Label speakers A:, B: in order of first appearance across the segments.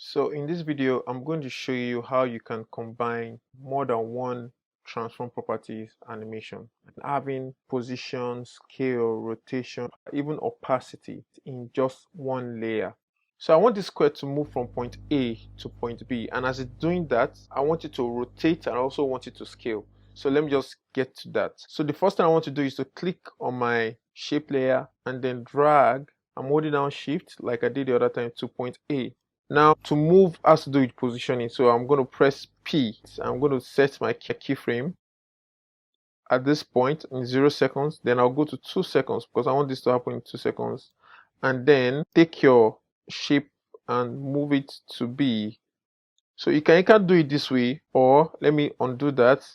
A: So in this video, I'm going to show you how you can combine more than one transform properties animation, having position, scale, rotation, even opacity in just one layer. So I want this square to move from point A to point B, and as it's doing that, I want it to rotate and I also want it to scale. So let me just get to that. So the first thing I want to do is to click on my shape layer and then drag. I'm holding down shift like I did the other time to point A. Now to move has to do with positioning, so I'm going to press P. I'm going to set my keyframe at this point in 0 seconds. Then I'll go to 2 seconds because I want this to happen in 2 seconds. And then take your shape and move it to B. So you can do it this way, or let me undo that.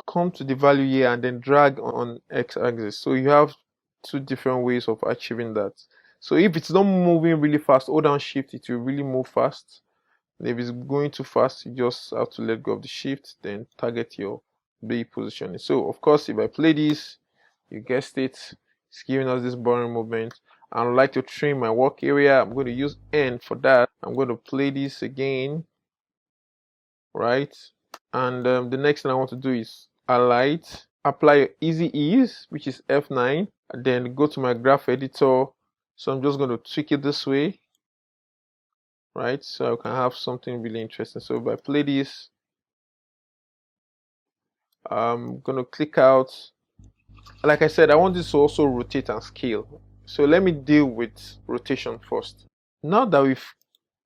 A: Come to the value here and then drag on x-axis. So you have two different ways of achieving that. So if it's not moving really fast, hold down shift, it will really move fast. And if it's going too fast, you just have to let go of the shift, then target your B positioning. So of course, if I play this, you guessed it, it's giving us this boring movement. I would like to trim my work area. I'm going to use N for that. I'm going to play this again, right? And the next thing I want to do is alight, apply easy ease, which is F9, and then go to my graph editor. So I'm just going to tweak it this way, right? So I can have something really interesting. So if I play this, I'm going to click out. Like I said, I want this to also rotate and scale. So let me deal with rotation first. Now that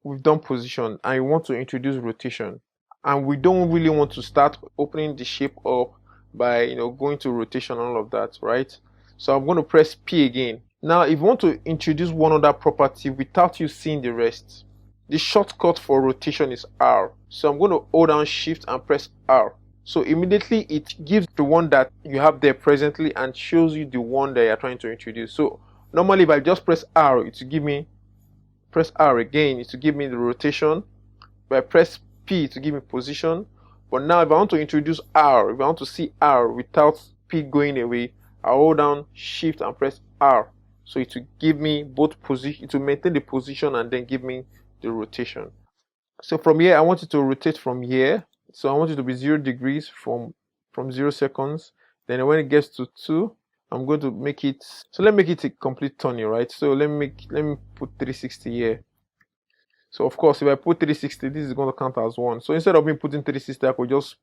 A: we've done position, I want to introduce rotation, and we don't really want to start opening the shape up by going to rotation and all of that, right? So I'm going to press P again. Now if you want to introduce one other property without you seeing the rest, the shortcut for rotation is R. So I'm going to hold down shift and press R. So immediately it gives the one that you have there presently and shows you the one that you're trying to introduce. So normally if I just press R, it will give me, press R again, it will give me the rotation. If I press P to give me position. But now if I want to introduce R, if I want to see R without P going away, I hold down shift and press R. So it will give me both position, it will maintain the position and then give me the rotation. So from here, I want it to rotate from here. So I want it to be 0 degrees from 0 seconds. Then when it gets to 2, I'm going to make it, so let me make it a complete turning, right? So let me put 360 here. So of course, if I put 360, this is going to count as 1. So instead of me putting 360, I could just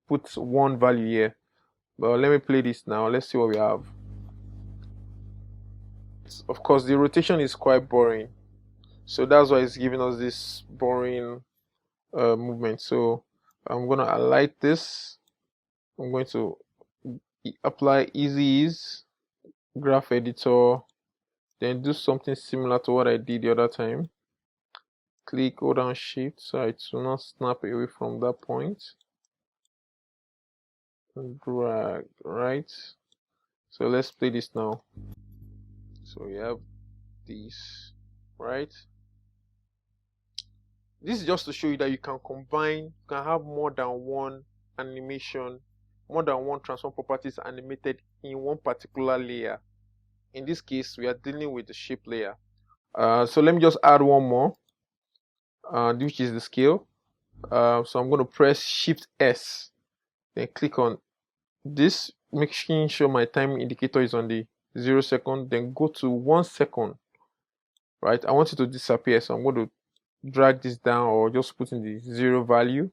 A: put 1 value here. But let me play this now. Let's see what we have. Of course, the rotation is quite boring. So that's why it's giving us this boring movement. So I'm going to highlight this. I'm going to apply easy ease, graph editor, then do something similar to what I did the other time. Click, hold down shift so it will not snap away from that point. And drag, right? So let's play this now. So we have this, right? This is just to show you that you can combine, you can have more than one animation, more than one transform properties animated in one particular layer. In this case, we are dealing with the shape layer. So let me just add one more, which is the scale. So I'm going to press Shift S, then click on this, making sure my time indicator is on the 0 second, then go to 1 second, right? I want it to disappear, so I'm going to drag this down or just put in the 0 value.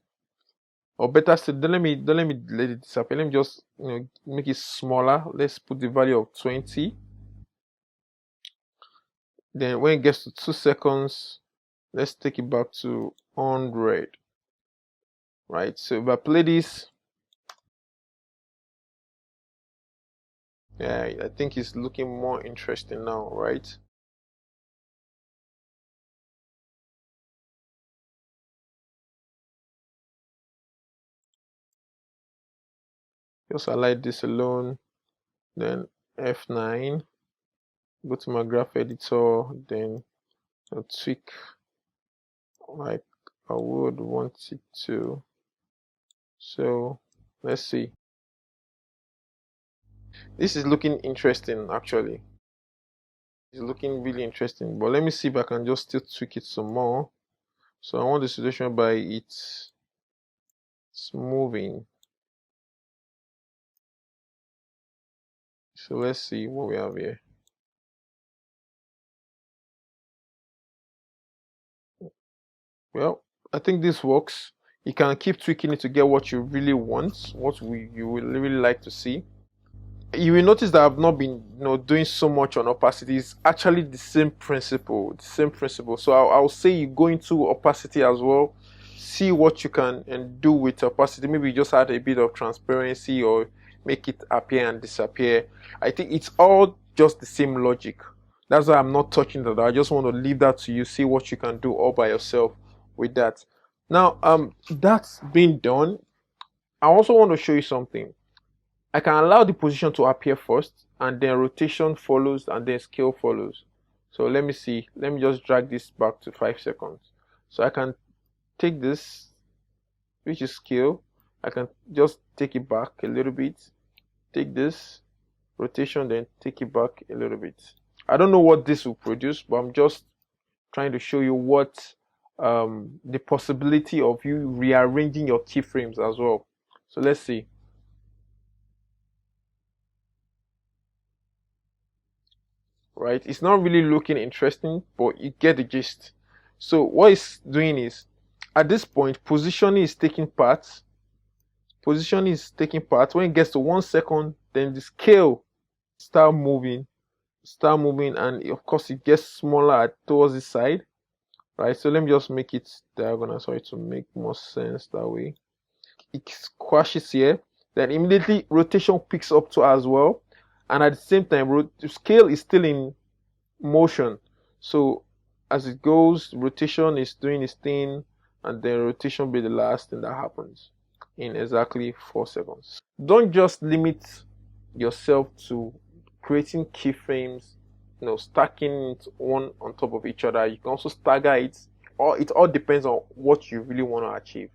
A: Or better still, don't let me let it disappear. Let me just make it smaller. Let's put the value of 20. Then when it gets to 2 seconds, let's take it back to 100. Right? So if I play this, yeah, I think it's looking more interesting now, right? Just highlight this alone, then F9, go to my graph editor, then I'll tweak like I would want it to. So let's see. This is looking interesting actually. It's looking really interesting, but let me see if I can just still tweak it some more. So I want the situation by it's moving. So let's see what we have here. Well, I think this works. You can keep tweaking it to get what you really want, what you will really like to see. You will notice that I've not been, doing so much on opacity. It's actually the same principle, So I'll say you go into opacity as well, see what you can and do with opacity. Maybe you just add a bit of transparency or make it appear and disappear. I think it's all just the same logic. That's why I'm not touching that. I just want to leave that to you. See what you can do all by yourself with that. Now, that's been done. I also want to show you something. I can allow the position to appear first, and then rotation follows, and then scale follows. So let me see. Let me just drag this back to 5 seconds. So I can take this, which is scale. I can just take it back a little bit. Take this, rotation, then take it back a little bit. I don't know what this will produce, but I'm just trying to show you what the possibility of you rearranging your keyframes as well. So let's see. Right, it's not really looking interesting, but you get the gist. So what it's doing is, at this point, positioning is taking part. When it gets to 1 second, then the scale start moving, and of course it gets smaller towards the side. Right, so let me just make it diagonal, sorry, to make more sense that way. It squashes here, then immediately rotation picks up to as well, and at the same time the scale is still in motion. So as it goes, rotation is doing its thing, and then rotation will be the last thing that happens in exactly 4 seconds. Don't just limit yourself to creating keyframes, stacking it one on top of each other. You can also stagger it, or it all depends on what you really want to achieve.